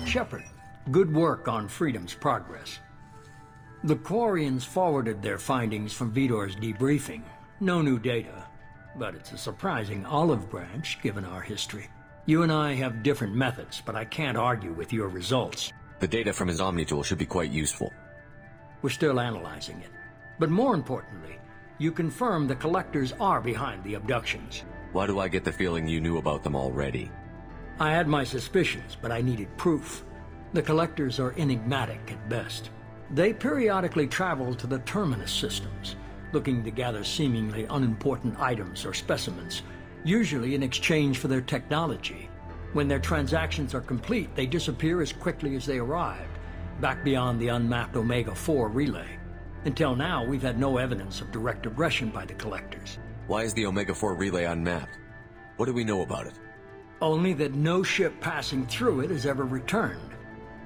Shepard, good work on Freedom's progress. The Quarians forwarded their findings from Vidor's debriefing. No new data, but it's a surprising olive branch given our history. You and I have different methods, but I can't argue with your results. The data from his Omni-tool should be quite useful. We're still analyzing it. But more importantly, you confirm the collectors are behind the abductions. Why do I get the feeling you knew about them already? I had my suspicions, but I needed proof. The collectors are enigmatic at best. They periodically travel to the terminus systems, looking to gather seemingly unimportant items or specimens, usually in exchange for their technology. When their transactions are complete, they disappear as quickly as they arrived, back beyond the unmapped Omega-4 relay. Until now, we've had no evidence of direct aggression by the collectors. Why is the Omega-4 relay unmapped? What do we know about it? Only that no ship passing through it has ever returned.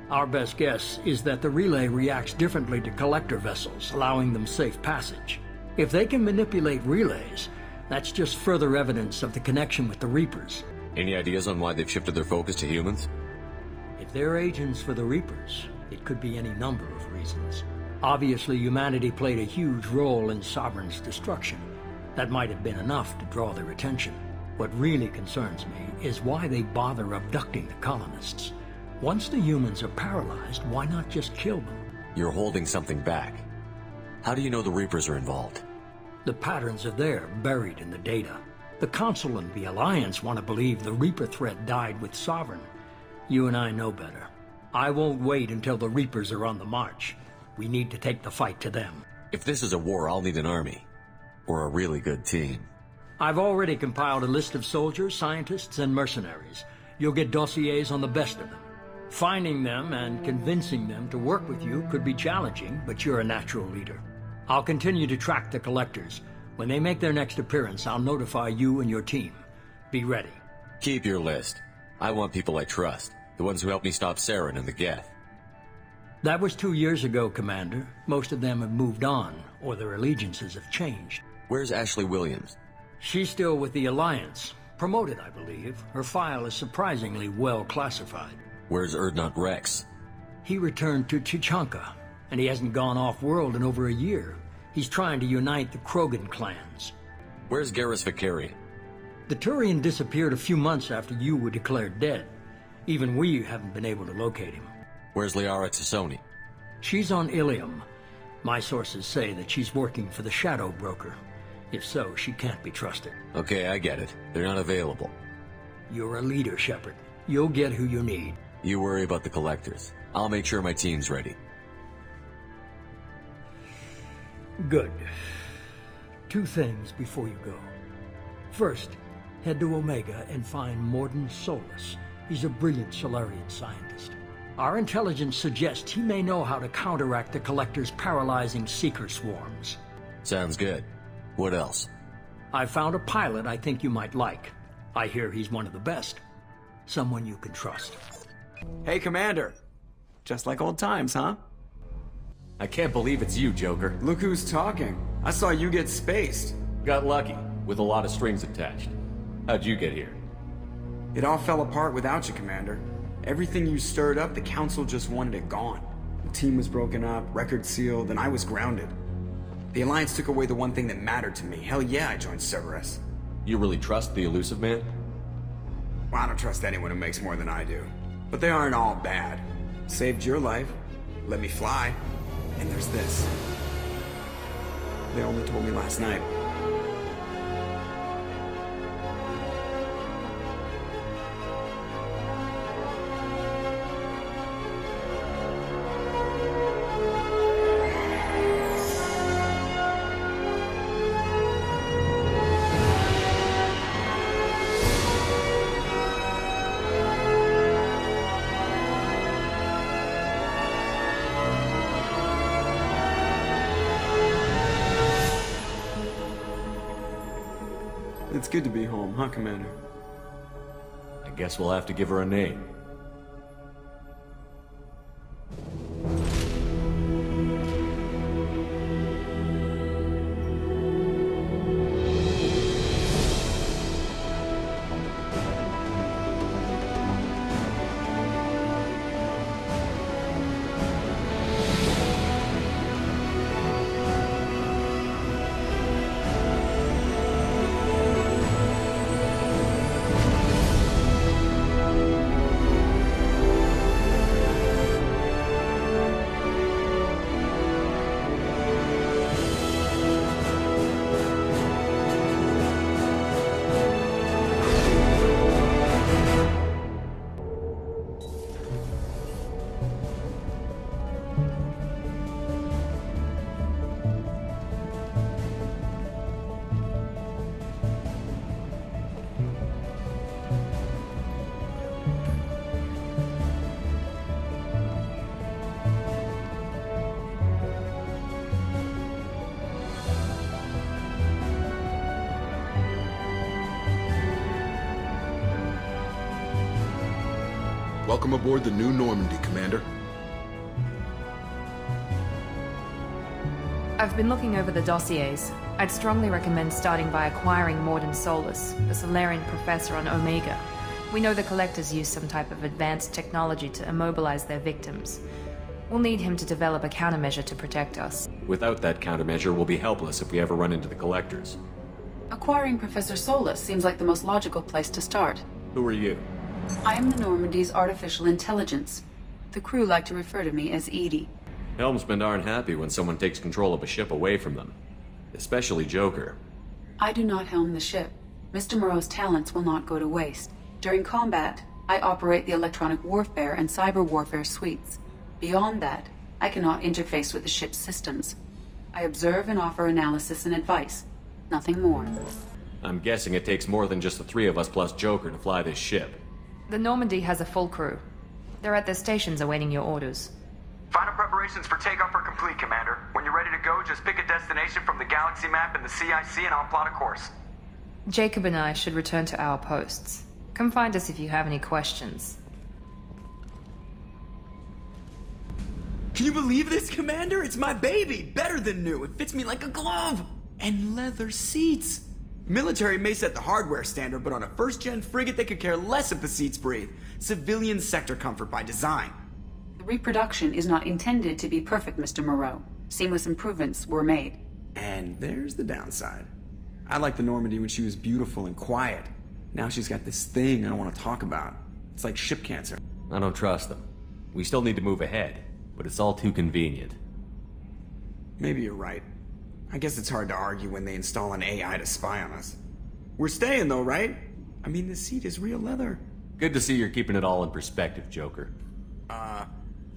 Our best guess is that the relay reacts differently to collector vessels, allowing them safe passage. If they can manipulate relays, that's just further evidence of the connection with the Reapers. Any ideas on why they've shifted their focus to humans? If they're agents for the Reapers, it could be any number of reasons. Obviously, humanity played a huge role in Sovereign's destruction. That might have been enough to draw their attention. What really concerns me is why they bother abducting the colonists. Once the humans are paralyzed, why not just kill them? You're holding something back. How do you know the Reapers are involved? The patterns are there, buried in the data. The Council and the Alliance want to believe the Reaper threat died with Sovereign. You and I know better. I won't wait until the Reapers are on the march. We need to take the fight to them. If this is a war, I'll need an army. Or a really good team. I've already compiled a list of soldiers, scientists, and mercenaries. You'll get dossiers on the best of them. Finding them and convincing them to work with you could be challenging, but you're a natural leader. I'll continue to track the collectors. When they make their next appearance, I'll notify you and your team. Be ready. Keep your list. I want people I trust. The ones who helped me stop Saren and the Geth. That was 2 years ago, Commander. Most of them have moved on, or their allegiances have changed. Where's Ashley Williams? She's still with the Alliance. Promoted, I believe. Her file is surprisingly well classified. Where's Erdnot Rex? He returned to Chichanka, and he hasn't gone off-world in over a year. He's trying to unite the Krogan clans. Where's Garrus Vakarian? The Turian disappeared a few months after you were declared dead. Even we haven't been able to locate him. Where's Liara Tassoni? She's on Ilium. My sources say that she's working for the Shadow Broker. If so, she can't be trusted. Okay, I get it. They're not available. You're a leader, Shepard. You'll get who you need. You worry about the collectors. I'll make sure my team's ready. Good. 2 things before you go. First, head to Omega and find Morden Solus. He's a brilliant Solarian scientist. Our intelligence suggests he may know how to counteract the Collector's paralyzing seeker swarms. Sounds good. What else? I found a pilot I think you might like. I hear he's one of the best. Someone you can trust. Hey, Commander. Just like old times, huh? I can't believe it's you, Joker. Look who's talking. I saw you get spaced. Got lucky, with a lot of strings attached. How'd you get here? It all fell apart without you, Commander. Everything you stirred up, the Council just wanted it gone. The team was broken up, record sealed, and I was grounded. The Alliance took away the one thing that mattered to me. Hell yeah, I joined Cerberus. You really trust the Elusive Man? Well, I don't trust anyone who makes more than I do. But they aren't all bad. Saved your life, let me fly, and there's this. They only told me last night. It's good to be home, huh, Commander? I guess we'll have to give her a name. Welcome aboard the new Normandy, Commander. I've been looking over the dossiers. I'd strongly recommend starting by acquiring Morden Solus, the Solarian professor on Omega. We know the Collectors use some type of advanced technology to immobilize their victims. We'll need him to develop a countermeasure to protect us. Without that countermeasure, we'll be helpless if we ever run into the Collectors. Acquiring Professor Solus seems like the most logical place to start. Who are you? I am the Normandy's artificial intelligence. The crew like to refer to me as Edie. Helmsmen aren't happy when someone takes control of a ship away from them. Especially Joker. I do not helm the ship. Mr. Moreau's talents will not go to waste. During combat, I operate the electronic warfare and cyber warfare suites. Beyond that, I cannot interface with the ship's systems. I observe and offer analysis and advice. Nothing more. I'm guessing it takes more than just the 3 of us plus Joker to fly this ship. The Normandy has a full crew. They're at their stations awaiting your orders. Final preparations for takeoff are complete, Commander. When you're ready to go, just pick a destination from the galaxy map and the CIC and I'll plot a course. Jacob and I should return to our posts. Come find us if you have any questions. Can you believe this, Commander? It's my baby! Better than new. It fits me like a glove! And leather seats! Military may set the hardware standard, but on a first-gen frigate they could care less if the seats breathe. Civilian sector comfort by design. The reproduction is not intended to be perfect, Mr. Moreau. Seamless improvements were made. And there's the downside. I liked the Normandy when she was beautiful and quiet. Now she's got this thing I don't want to talk about. It's like ship cancer. I don't trust them. We still need to move ahead, but it's all too convenient. Maybe you're right. I guess it's hard to argue when they install an AI to spy on us. We're staying though, right? I mean, the seat is real leather. Good to see you're keeping it all in perspective, Joker.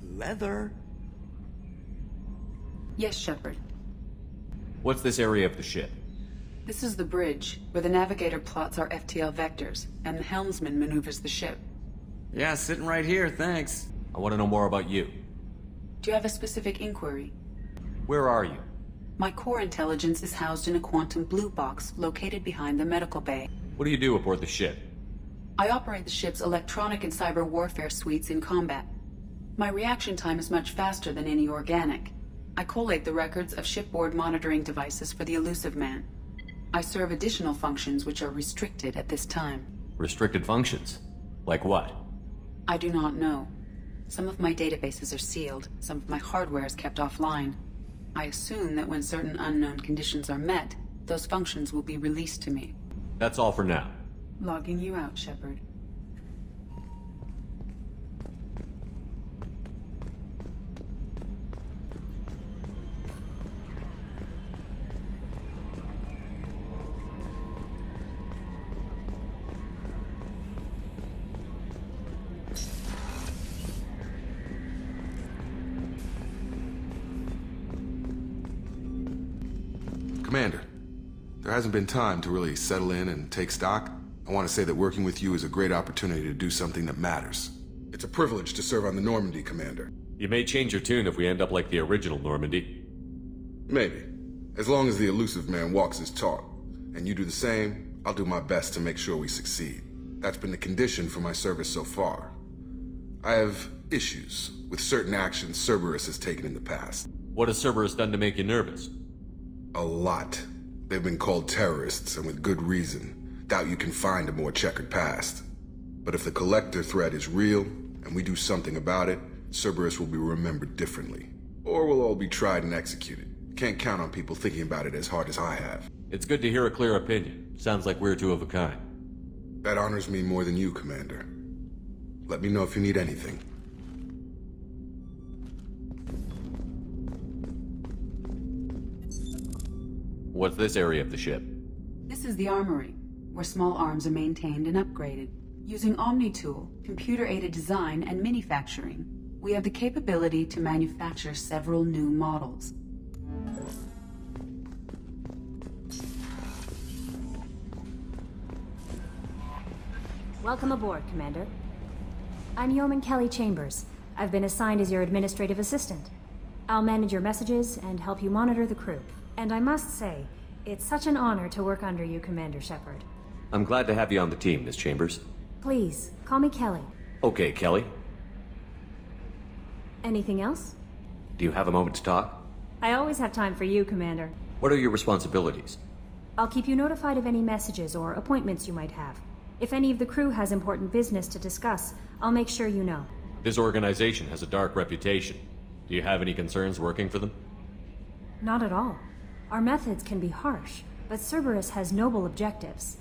Leather? Yes, Shepard. What's this area of the ship? This is the bridge, where the navigator plots our FTL vectors, and the helmsman maneuvers the ship. Yeah, sitting right here, thanks. I want to know more about you. Do you have a specific inquiry? Where are you? My core intelligence is housed in a quantum blue box located behind the medical bay. What do you do aboard the ship? I operate the ship's electronic and cyber warfare suites in combat. My reaction time is much faster than any organic. I collate the records of shipboard monitoring devices for the elusive man. I serve additional functions which are restricted at this time. Restricted functions? Like what? I do not know. Some of my databases are sealed, some of my hardware is kept offline. I assume that when certain unknown conditions are met, those functions will be released to me. That's all for now. Logging you out, Shepard. Commander, there hasn't been time to really settle in and take stock. I want to say that working with you is a great opportunity to do something that matters. It's a privilege to serve on the Normandie, Commander. You may change your tune if we end up like the original Normandie. Maybe. As long as the elusive man walks his talk, and you do the same, I'll do my best to make sure we succeed. That's been the condition for my service so far. I have issues with certain actions Cerberus has taken in the past. What has Cerberus done to make you nervous? A lot. They've been called terrorists, and with good reason. Doubt you can find a more checkered past. But if the Collector threat is real, and we do something about it, Cerberus will be remembered differently. Or we'll all be tried and executed. Can't count on people thinking about it as hard as I have. It's good to hear a clear opinion. Sounds like we're two of a kind. That honors me more than you, Commander. Let me know if you need anything. What's this area of the ship? This is the armory, where small arms are maintained and upgraded. Using Omni-Tool, computer-aided design, and manufacturing, we have the capability to manufacture several new models. Welcome aboard, Commander. I'm Yeoman Kelly Chambers. I've been assigned as your administrative assistant. I'll manage your messages and help you monitor the crew. And I must say, it's such an honor to work under you, Commander Shepard. I'm glad to have you on the team, Miss Chambers. Please, call me Kelly. Okay, Kelly. Anything else? Do you have a moment to talk? I always have time for you, Commander. What are your responsibilities? I'll keep you notified of any messages or appointments you might have. If any of the crew has important business to discuss, I'll make sure you know. This organization has a dark reputation. Do you have any concerns working for them? Not at all. Our methods can be harsh, but Cerberus has noble objectives.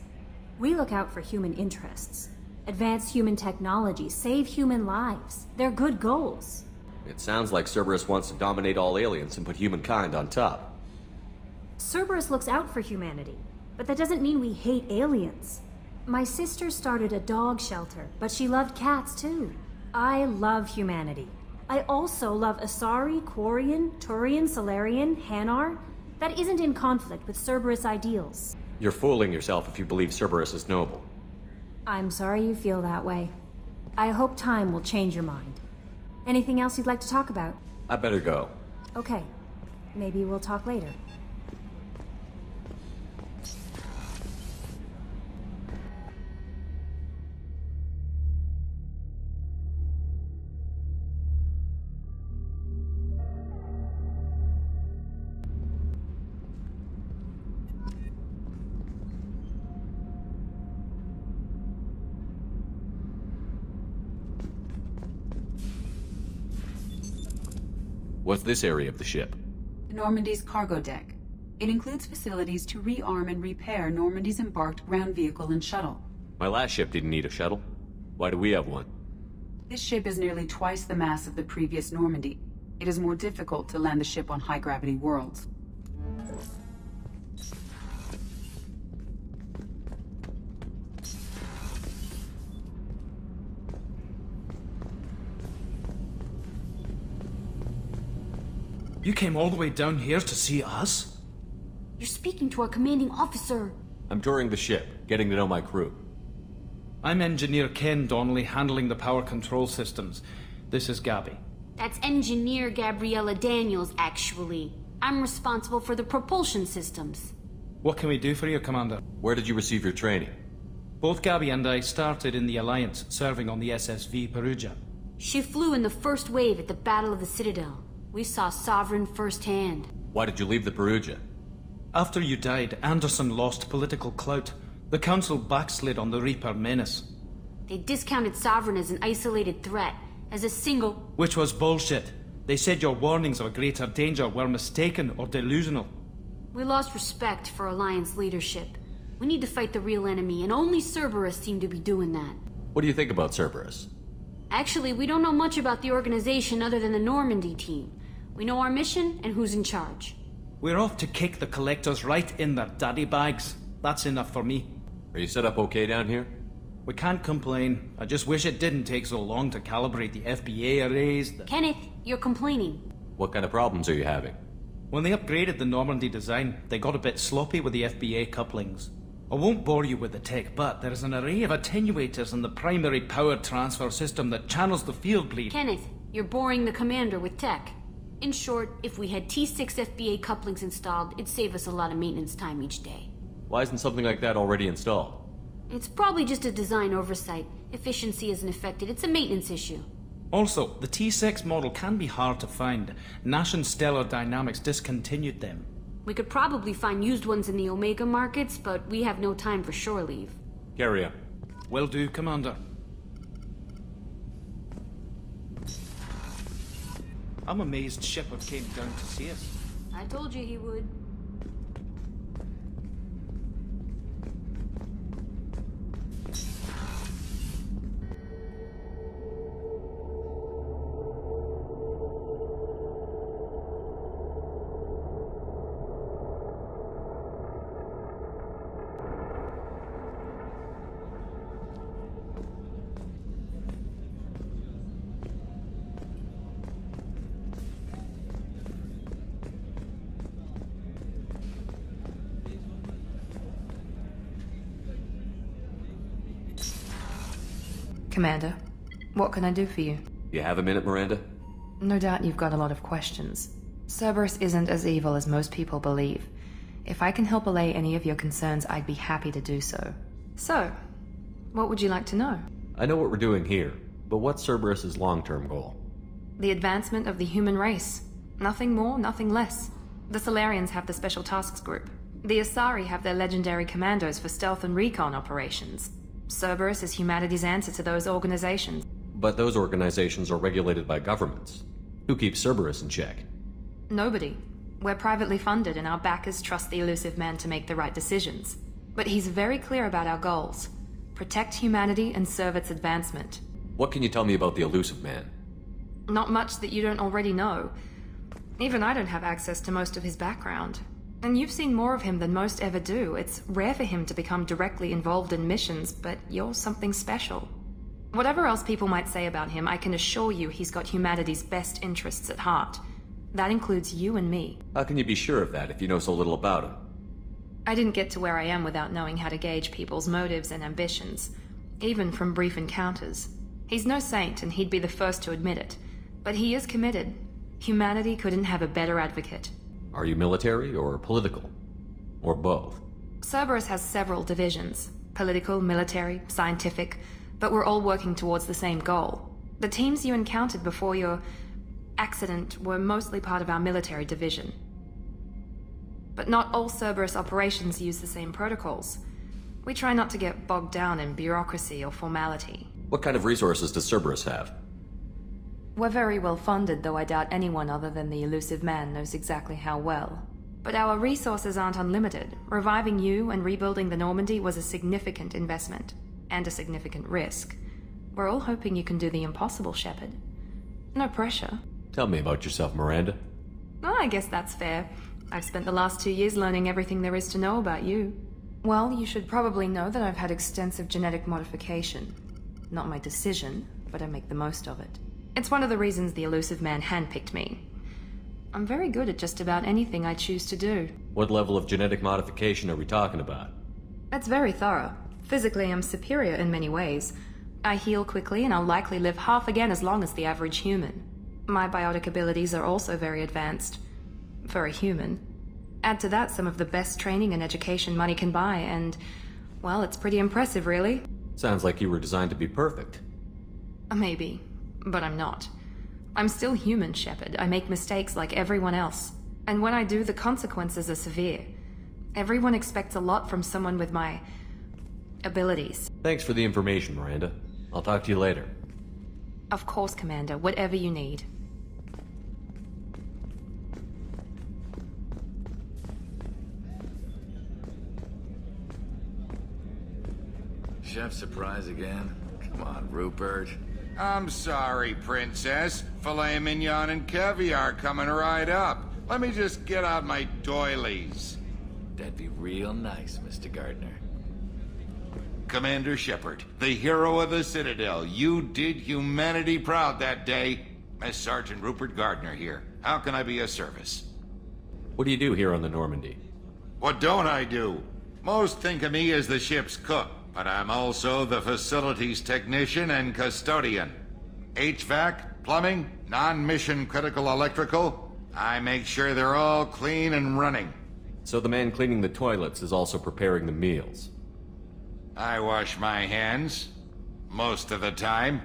We look out for human interests. Advance human technology, save human lives. They're good goals. It sounds like Cerberus wants to dominate all aliens and put humankind on top. Cerberus looks out for humanity, but that doesn't mean we hate aliens. My sister started a dog shelter, but she loved cats too. I love humanity. I also love Asari, Quarian, Turian, Solarian, Hanar. That isn't in conflict with Cerberus ideals. You're fooling yourself if you believe Cerberus is noble. I'm sorry you feel that way. I hope time will change your mind. Anything else you'd like to talk about? I better go. Okay. Maybe we'll talk later. What's this area of the ship? Normandie's cargo deck. It includes facilities to rearm and repair Normandie's embarked ground vehicle and shuttle. My last ship didn't need a shuttle. Why do we have one? This ship is nearly twice the mass of the previous Normandie. It is more difficult to land the ship on high-gravity worlds. You came all the way down here to see us? You're speaking to our commanding officer. I'm touring the ship, getting to know my crew. I'm Engineer Ken Donnelly, handling the power control systems. This is Gabby. That's Engineer Gabriella Daniels, actually. I'm responsible for the propulsion systems. What can we do for you, Commander? Where did you receive your training? Both Gabby and I started in the Alliance, serving on the SSV Perugia. She flew in the first wave at the Battle of the Citadel. We saw Sovereign firsthand. Why did you leave the Perugia? After you died, Anderson lost political clout. The Council backslid on the Reaper menace. They discounted Sovereign as an isolated threat, as a single... Which was bullshit. They said your warnings of a greater danger were mistaken or delusional. We lost respect for Alliance leadership. We need to fight the real enemy, and only Cerberus seemed to be doing that. What do you think about Cerberus? Actually, we don't know much about the organization other than the Normandy team. We know our mission and who's in charge. We're off to kick the Collectors right in their daddy bags. That's enough for me. Are you set up okay down here? We can't complain. I just wish it didn't take so long to calibrate the FBA arrays. Kenneth, you're complaining. What kind of problems are you having? When they upgraded the Normandy design, they got a bit sloppy with the FBA couplings. I won't bore you with the tech, but there is an array of attenuators in the primary power transfer system that channels the field bleed. Kenneth, you're boring the commander with tech. In short, if we had T6 FBA couplings installed, it'd save us a lot of maintenance time each day. Why isn't something like that already installed? It's probably just a design oversight. Efficiency isn't affected. It's a maintenance issue. Also, the T6 model can be hard to find. Nash and Stellar Dynamics discontinued them. We could probably find used ones in the Omega markets, but we have no time for shore leave. Carry on. Will do, Commander. I'm amazed Shepard came down to see us. I told you he would. Commander, what can I do for you? You have a minute, Miranda? No doubt you've got a lot of questions. Cerberus isn't as evil as most people believe. If I can help allay any of your concerns, I'd be happy to do so. So, what would you like to know? I know what we're doing here, but what's Cerberus's long-term goal? The advancement of the human race. Nothing more, nothing less. The Solarians have the Special Tasks Group. The Asari have their legendary commandos for stealth and recon operations. Cerberus is humanity's answer to those organizations. But those organizations are regulated by governments. Who keeps Cerberus in check? Nobody. We're privately funded and our backers trust the elusive man to make the right decisions. But he's very clear about our goals. Protect humanity and serve its advancement. What can you tell me about the elusive man? Not much that you don't already know. Even I don't have access to most of his background. And you've seen more of him than most ever do. It's rare for him to become directly involved in missions, but you're something special. Whatever else people might say about him, I can assure you he's got humanity's best interests at heart. That includes you and me. How can you be sure of that if you know so little about him? I didn't get to where I am without knowing how to gauge people's motives and ambitions, even from brief encounters. He's no saint, and he'd be the first to admit it. But he is committed. Humanity couldn't have a better advocate. Are you military or political? Or both? Cerberus has several divisions. Political, military, scientific, but we're all working towards the same goal. The teams you encountered before your accident were mostly part of our military division. But not all Cerberus operations use the same protocols. We try not to get bogged down in bureaucracy or formality. What kind of resources does Cerberus have? We're very well funded, though I doubt anyone other than the elusive man knows exactly how well. But our resources aren't unlimited. Reviving you and rebuilding the Normandy was a significant investment, and a significant risk. We're all hoping you can do the impossible, Shepard. No pressure. Tell me about yourself, Miranda. Oh, I guess that's fair. I've spent the last 2 years learning everything there is to know about you. Well, you should probably know that I've had extensive genetic modification. Not my decision, but I make the most of it. It's one of the reasons the elusive man handpicked me. I'm very good at just about anything I choose to do. What level of genetic modification are we talking about? That's very thorough. Physically, I'm superior in many ways. I heal quickly, and I'll likely live half again as long as the average human. My biotic abilities are also very advanced. For a human. Add to that some of the best training and education money can buy, and, well, it's pretty impressive, really. Sounds like you were designed to be perfect. Maybe, but I'm not. I'm still human, Shepard. I make mistakes like everyone else. And when I do, the consequences are severe. Everyone expects a lot from someone with my abilities. Thanks for the information, Miranda. I'll talk to you later. Of course, Commander. Whatever you need. Chef surprise again? Come on, Rupert. I'm sorry, Princess. Filet mignon and caviar coming right up. Let me just get out my doilies. That'd be real nice, Mr. Gardner. Commander Shepard, the hero of the Citadel. You did humanity proud that day. Mess Sergeant Rupert Gardner here. How can I be of service? What do you do here on the Normandy? What don't I do? Most think of me as the ship's cook, but I'm also the facilities technician and custodian. HVAC, plumbing, non-mission critical electrical. I make sure they're all clean and running. So the man cleaning the toilets is also preparing the meals. I wash my hands. Most of the time.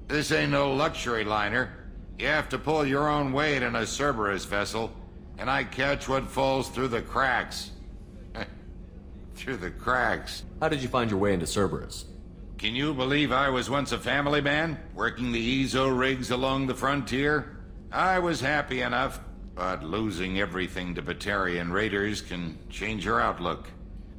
This ain't no luxury liner. You have to pull your own weight in a Cerberus vessel, and I catch what falls through the cracks. Through the cracks. How did you find your way into Cerberus? Can you believe I was once a family man, working the EZO rigs along the frontier? I was happy enough, but losing everything to Batarian raiders can change your outlook.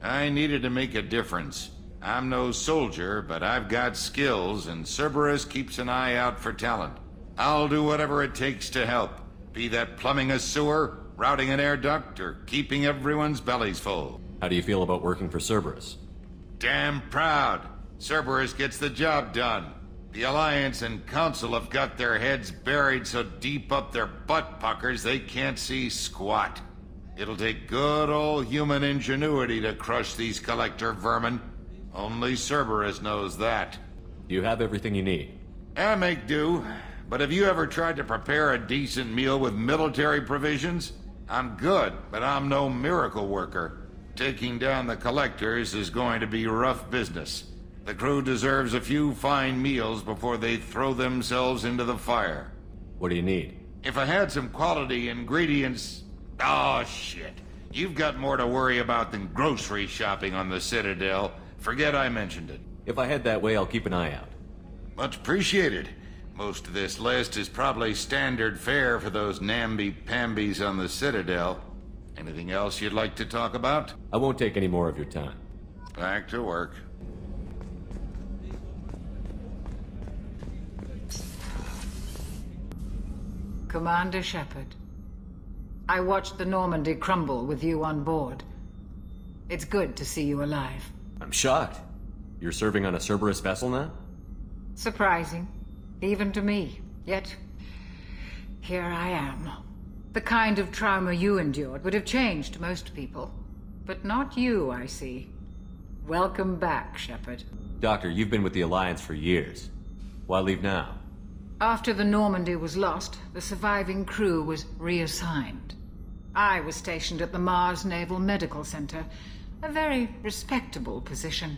I needed to make a difference. I'm no soldier, but I've got skills, and Cerberus keeps an eye out for talent. I'll do whatever it takes to help, be that plumbing a sewer, routing an air duct, or keeping everyone's bellies full. How do you feel about working for Cerberus? Damn proud. Cerberus gets the job done. The Alliance and Council have got their heads buried so deep up their butt puckers they can't see squat. It'll take good old human ingenuity to crush these collector vermin. Only Cerberus knows that. Do you have everything you need? I make do. But have you ever tried to prepare a decent meal with military provisions? I'm good, but I'm no miracle worker. Taking down the collectors is going to be rough business. The crew deserves a few fine meals before they throw themselves into the fire. What do you need? If I had some quality ingredients... Oh, shit. You've got more to worry about than grocery shopping on the Citadel. Forget I mentioned it. If I head that way, I'll keep an eye out. Much appreciated. Most of this list is probably standard fare for those namby-pambies on the Citadel. Anything else you'd like to talk about? I won't take any more of your time. Back to work. Commander Shepard, I watched the Normandy crumble with you on board. It's good to see you alive. I'm shocked. You're serving on a Cerberus vessel now? Surprising, even to me. Yet, here I am. The kind of trauma you endured would have changed most people. But not you, I see. Welcome back, Shepard. Doctor, you've been with the Alliance for years. Why leave now? After the Normandy was lost, the surviving crew was reassigned. I was stationed at the Mars Naval Medical Center, a very respectable position,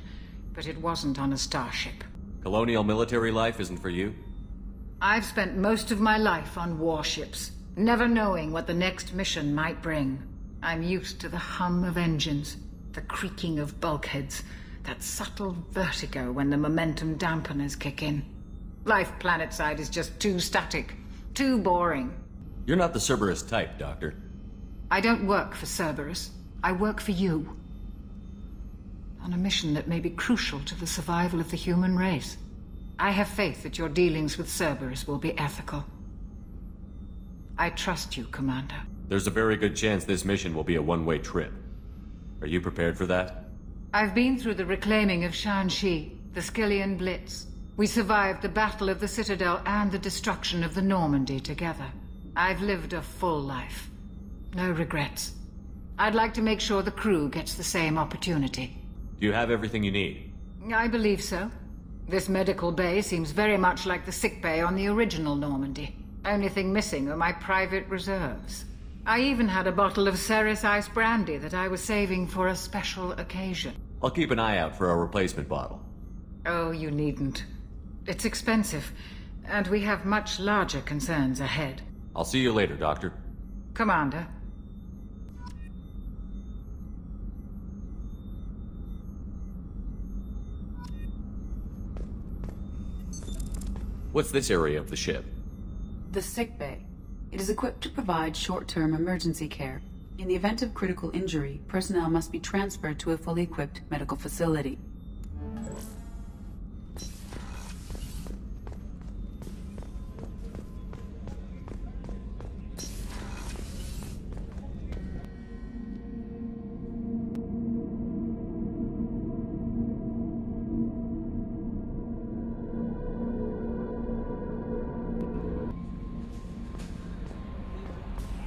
but it wasn't on a starship. Colonial military life isn't for you? I've spent most of my life on warships, never knowing what the next mission might bring. I'm used to the hum of engines, the creaking of bulkheads, that subtle vertigo when the momentum dampeners kick in. Life planetside is just too static, too boring. You're not the Cerberus type, Doctor. I don't work for Cerberus. I work for you. On a mission that may be crucial to the survival of the human race. I have faith that your dealings with Cerberus will be ethical. I trust you, Commander. There's a very good chance this mission will be a one-way trip. Are you prepared for that? I've been through the reclaiming of Shanxi, the Skillian Blitz. We survived the Battle of the Citadel and the destruction of the Normandy together. I've lived a full life. No regrets. I'd like to make sure the crew gets the same opportunity. Do you have everything you need? I believe so. This medical bay seems very much like the sick bay on the original Normandy. Only thing missing are my private reserves. I even had a bottle of Ceres Ice brandy that I was saving for a special occasion. I'll keep an eye out for a replacement bottle. Oh, you needn't. It's expensive, and we have much larger concerns ahead. I'll see you later, Doctor. Commander. What's this area of the ship? The sick bay. It is equipped to provide short-term emergency care. In the event of critical injury, personnel must be transferred to a fully equipped medical facility.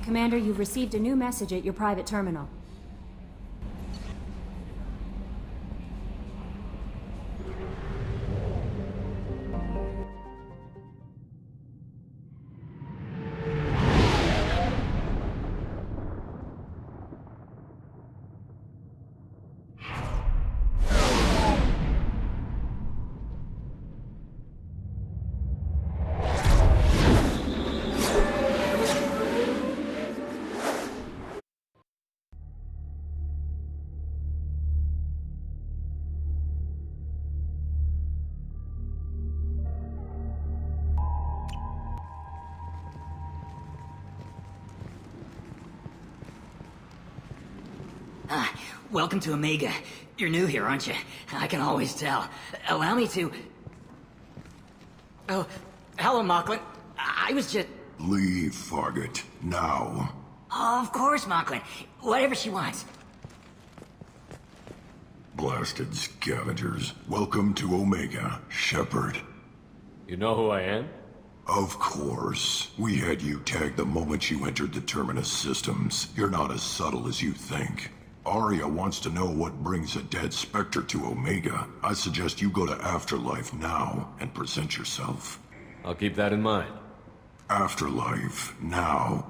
Commander, you've received a new message at your private terminal. Welcome to Omega. You're new here, aren't you? I can always tell. Allow me to... Oh, hello, Mocklin. I was just... Leave, Fargate. Now. Oh, of course, Mocklin. Whatever she wants. Blasted scavengers. Welcome to Omega, Shepard. You know who I am? Of course. We had you tagged the moment you entered the Terminus systems. You're not as subtle as you think. Arya wants to know what brings a dead Spectre to Omega. I suggest you go to Afterlife now and present yourself. I'll keep that in mind. Afterlife, now.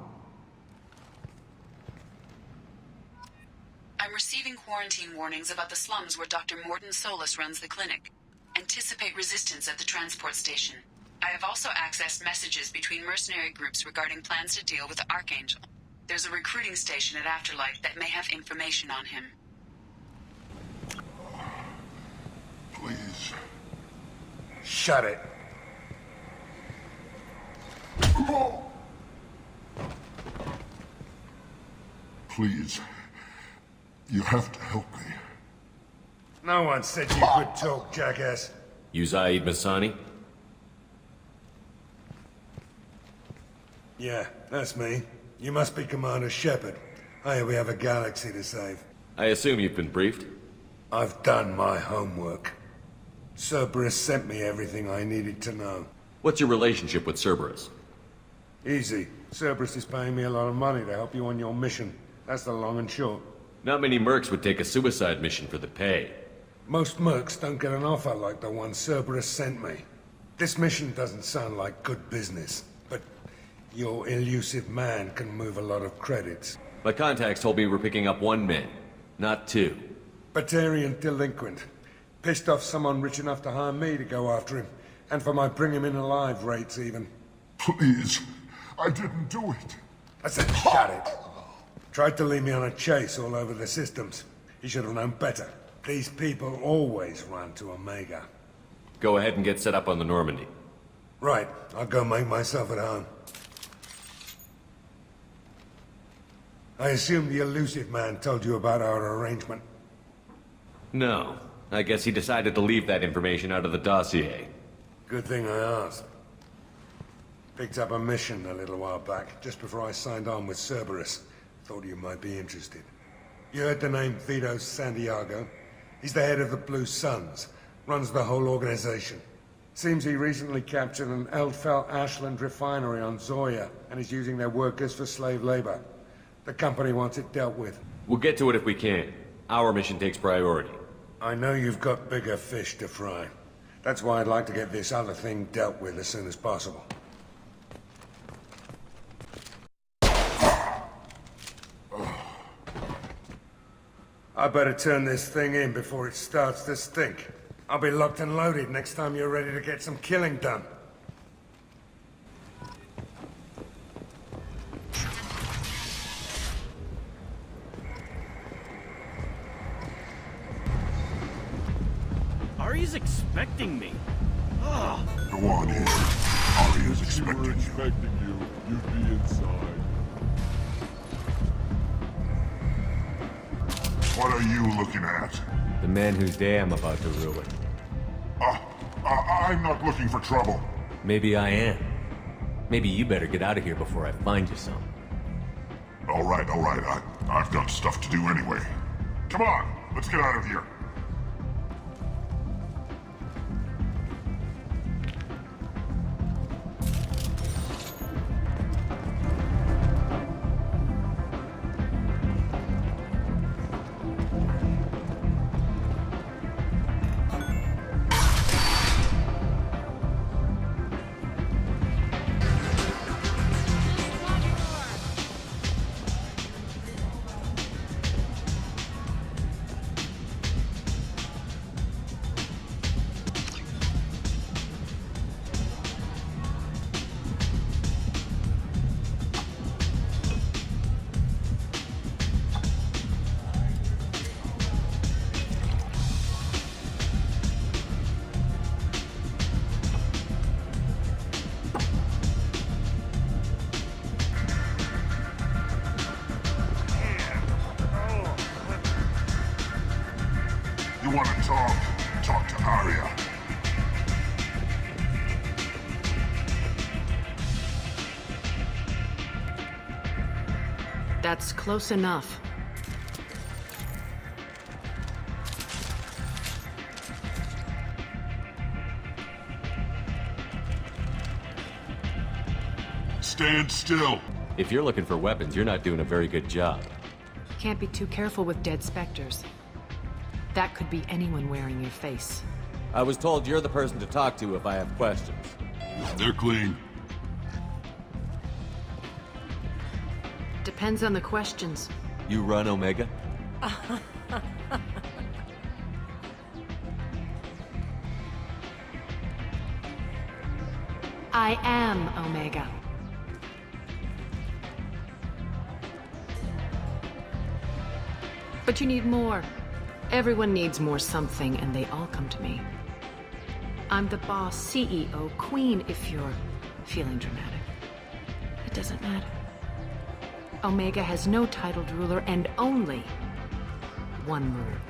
I'm receiving quarantine warnings about the slums where Dr. Morden Solus runs the clinic. Anticipate resistance at the transport station. I have also accessed messages between mercenary groups regarding plans to deal with the Archangel. There's a recruiting station at Afterlife that may have information on him. Please. Shut it. Please. You have to help me. No one said you could talk, jackass. You Zaid Masani? Yeah, that's me. You must be Commander Shepard. Hey, we have a galaxy to save. I assume you've been briefed? I've done my homework. Cerberus sent me everything I needed to know. What's your relationship with Cerberus? Easy. Cerberus is paying me a lot of money to help you on your mission. That's the long and short. Not many mercs would take a suicide mission for the pay. Most mercs don't get an offer like the one Cerberus sent me. This mission doesn't sound like good business, but your elusive man can move a lot of credits. My contacts told me we're picking up 1 man, not 2. Batarian delinquent. Pissed off someone rich enough to hire me to go after him. And for my bring him in alive rates even. Please. I didn't do it. I said shut it. Tried to lead me on a chase all over the systems. He should have known better. These people always run to Omega. Go ahead and get set up on the Normandy. Right. I'll go make myself at home. I assume the elusive man told you about our arrangement. No. I guess he decided to leave that information out of the dossier. Good thing I asked. Picked up a mission a little while back, just before I signed on with Cerberus. Thought you might be interested. You heard the name Vito Santiago? He's the head of the Blue Suns. Runs the whole organization. Seems he recently captured an Eldfell Ashland refinery on Zoya and is using their workers for slave labor. The company wants it dealt with. We'll get to it if we can. Our mission takes priority. I know you've got bigger fish to fry. That's why I'd like to get this other thing dealt with as soon as possible. I better turn this thing in before it starts to stink. I'll be locked and loaded next time you're ready to get some killing done. Arya's expecting me. Ugh. Go on in. Arya's expecting you. Expecting you. You'd be inside. What are you looking at? The man whose day I'm about to ruin. I'm not looking for trouble. Maybe I am. Maybe you better get out of here before I find you some. All right. I've got stuff to do anyway. Come on, let's get out of here. You want to talk to Arya. That's close enough. Stand still. If you're looking for weapons, you're not doing a very good job. Can't be too careful with dead specters. That could be anyone wearing your face. I was told you're the person to talk to if I have questions. They're clean. Depends on the questions. You run Omega? I am Omega. But you need more. Everyone needs more something, and they all come to me. I'm the boss, CEO, queen, if you're feeling dramatic. It doesn't matter. Omega has no titled ruler and only one ruler.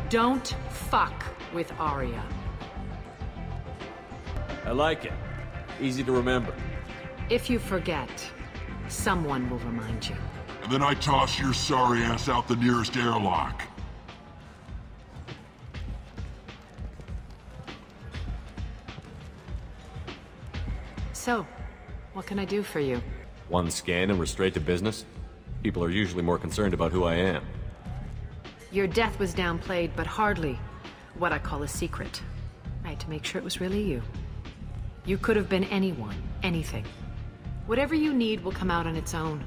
Don't fuck with Arya. I like it. Easy to remember. If you forget, someone will remind you. And then I toss your sorry ass out the nearest airlock. So, what can I do for you? One scan and we're straight to business? People are usually more concerned about who I am. Your death was downplayed, but hardly what I call a secret. I had to make sure it was really you. You could have been anyone, anything. Whatever you need will come out on its own.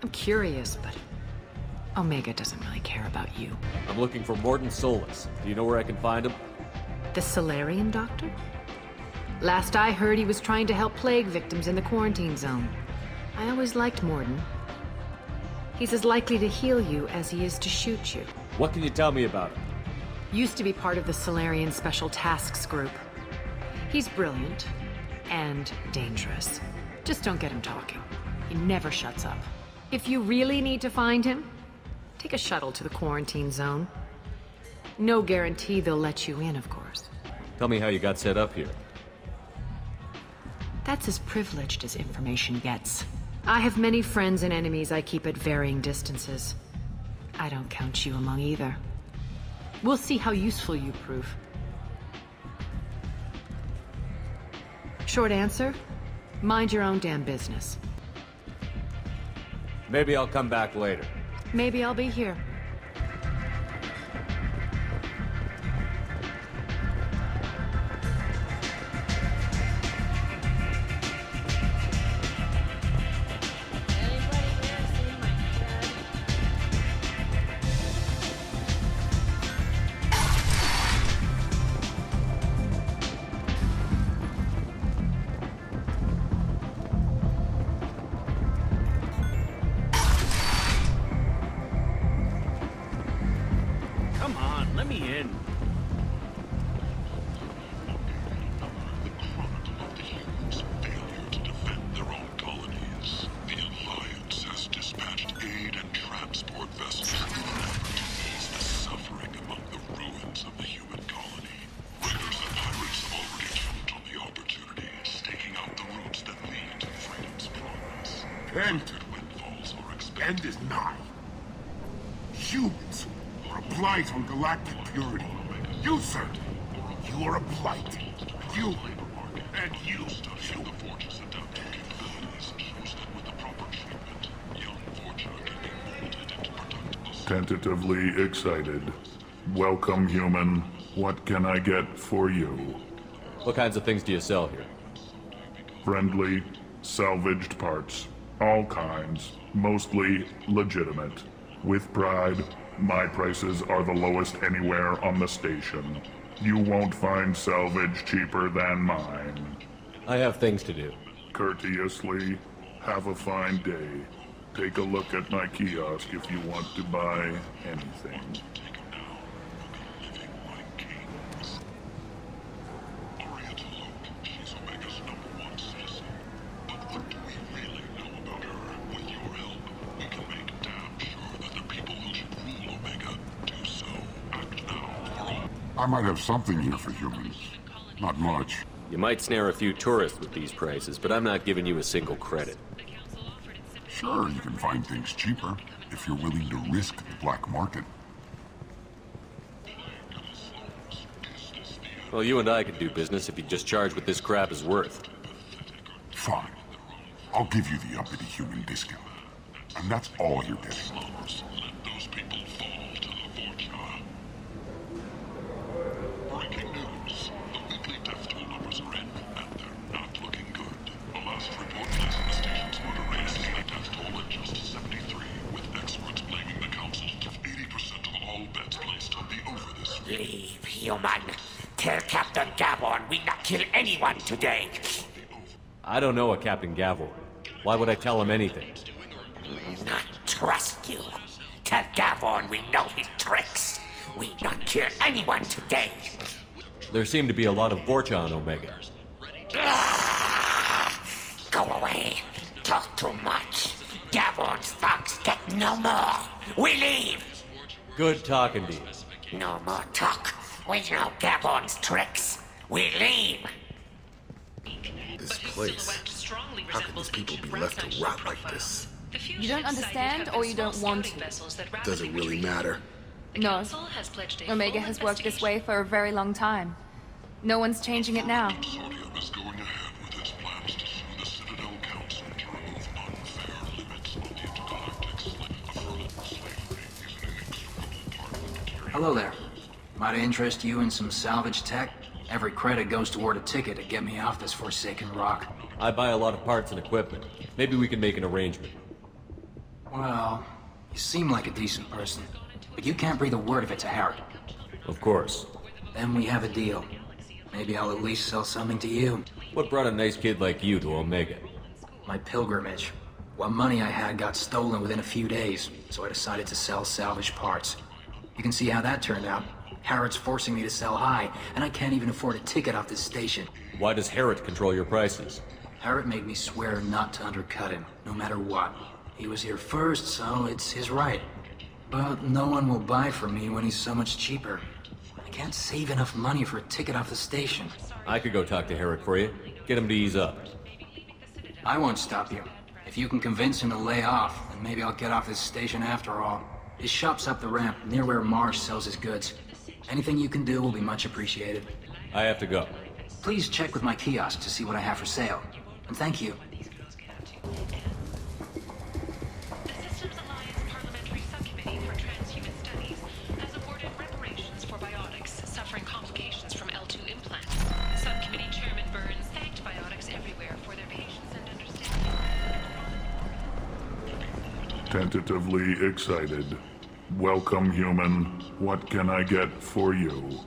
I'm curious, but Omega doesn't really care about you. I'm looking for Mordin Solus. Do you know where I can find him? The Solarian doctor? Last I heard, he was trying to help plague victims in the quarantine zone. I always liked Mordin. He's as likely to heal you as he is to shoot you. What can you tell me about him? Used to be part of the Solarian Special Tasks Group. He's brilliant and dangerous. Just don't get him talking. He never shuts up. If you really need to find him, take a shuttle to the quarantine zone. No guarantee they'll let you in, of course. Tell me how you got set up here. That's as privileged as information gets. I have many friends and enemies I keep at varying distances. I don't count you among either. We'll see how useful you prove. Short answer, mind your own damn business. Maybe I'll come back later. Maybe I'll be here. End is nigh. Humans are a blight on galactic purity. You, sir, you are a blight. You and you. Tentatively excited. Welcome, human. What can I get for you? What kinds of things do you sell here? Friendly, salvaged parts. All kinds. Mostly legitimate. With pride, my prices are the lowest anywhere on the station. You won't find salvage cheaper than mine. I have things to do. Courteously, have a fine day. Take a look at my kiosk if you want to buy anything. I might have something here for humans. Not much. You might snare a few tourists with these prices, but I'm not giving you a single credit. Sure, you can find things cheaper, if you're willing to risk the black market. Well, you and I could do business if you just charge what this crap is worth. Fine. I'll give you the uppity human discount. And that's all you're getting. Breaking news. The weekly death toll numbers are in, and they're not looking good. The last report says the station's motor rate is the death toll at just 73, with experts blaming the council of 80% of all bets placed will be over this week. Leave, human. Tell Captain Gavorn we not kill anyone today. I don't know a Captain Gavorn. Why would I tell him anything? Not trust you. Tell Gavorn we know his tricks. We not kill anyone today. There seem to be a lot of Vorcha on Omega. Go away. Talk too much. Gavorn's thugs get no more. We leave. Good talking to you. No more talk. We know Gavorn's tricks. We leave. This place. How can these people be left to rot like this? You don't understand, or you don't want to? Does it really matter? No. Omega has worked this way for a very long time. No one's changing it now. Hello there. Might I interest you in some salvage tech? Every credit goes toward a ticket to get me off this forsaken rock. I buy a lot of parts and equipment. Maybe we can make an arrangement. Well, you seem like a decent person, but you can't breathe a word of it to Harry. Of course. Then we have a deal. Maybe I'll at least sell something to you. What brought a nice kid like you to Omega? My pilgrimage. What money I had got stolen within a few days, so I decided to sell salvage parts. You can see how that turned out. Harrod's forcing me to sell high, and I can't even afford a ticket off this station. Why does Harrod control your prices? Harrod made me swear not to undercut him, no matter what. He was here first, so it's his right. But no one will buy from me when he's so much cheaper. I can't save enough money for a ticket off the station. I could go talk to Harrod for you. Get him to ease up. I won't stop you. If you can convince him to lay off, then maybe I'll get off this station after all. His shop's up the ramp, near where Marsh sells his goods. Anything you can do will be much appreciated. I have to go. Please check with my kiosk to see what I have for sale. And thank you. Tentatively excited. Welcome, human. What can I get for you?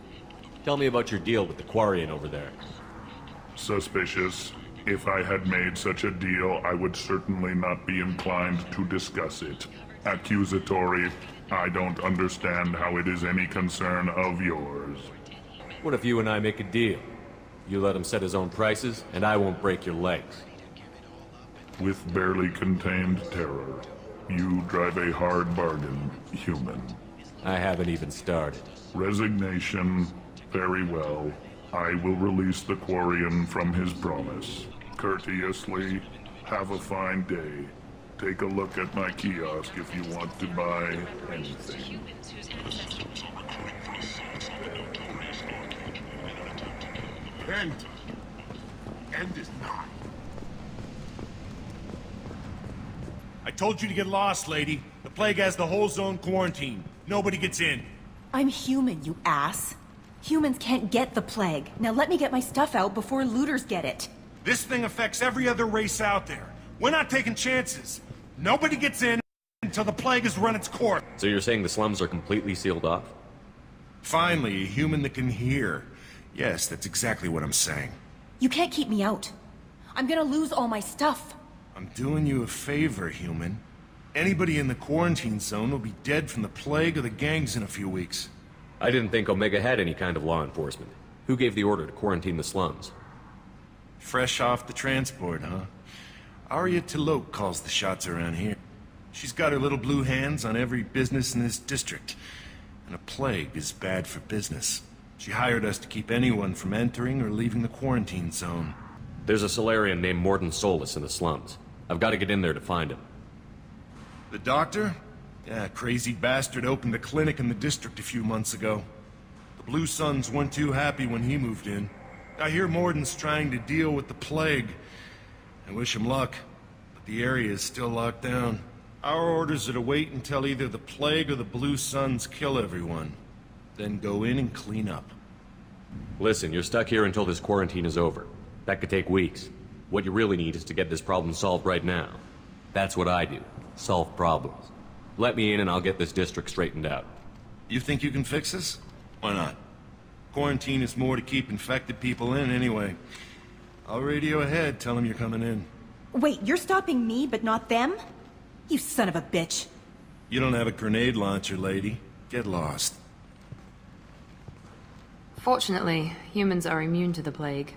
Tell me about your deal with the Quarian over there. Suspicious. If I had made such a deal, I would certainly not be inclined to discuss it. Accusatory. I don't understand how it is any concern of yours. What if you and I make a deal? You let him set his own prices, and I won't break your legs. With barely contained terror. You drive a hard bargain, human. I haven't even started. Resignation. Very well. I will release the Quarian from his promise. Courteously, have a fine day. Take a look at my kiosk if you want to buy anything. End is nigh. I told you to get lost, lady. The plague has the whole zone quarantined. Nobody gets in. I'm human, you ass. Humans can't get the plague. Now let me get my stuff out before looters get it. This thing affects every other race out there. We're not taking chances. Nobody gets in until the plague has run its course. So you're saying the slums are completely sealed off? Finally, a human that can hear. Yes, that's exactly what I'm saying. You can't keep me out. I'm gonna lose all my stuff. I'm doing you a favor, human. Anybody in the quarantine zone will be dead from the plague or the gangs in a few weeks. I didn't think Omega had any kind of law enforcement. Who gave the order to quarantine the slums? Fresh off the transport, huh? Arya T'Loak calls the shots around here. She's got her little blue hands on every business in this district. And a plague is bad for business. She hired us to keep anyone from entering or leaving the quarantine zone. There's a Solarian named Morden Solus in the slums. I've got to get in there to find him. The doctor? Yeah, crazy bastard opened a clinic in the district a few months ago. The Blue Suns weren't too happy when he moved in. I hear Morden's trying to deal with the plague. I wish him luck, but the area is still locked down. Our orders are to wait until either the plague or the Blue Suns kill everyone. Then go in and clean up. Listen, you're stuck here until this quarantine is over. That could take weeks. What you really need is to get this problem solved right now. That's what I do. Solve problems. Let me in and I'll get this district straightened out. You think you can fix this? Why not? Quarantine is more to keep infected people in anyway. I'll radio ahead, tell them you're coming in. Wait, you're stopping me, but not them? You son of a bitch. You don't have a grenade launcher, lady. Get lost. Fortunately, humans are immune to the plague.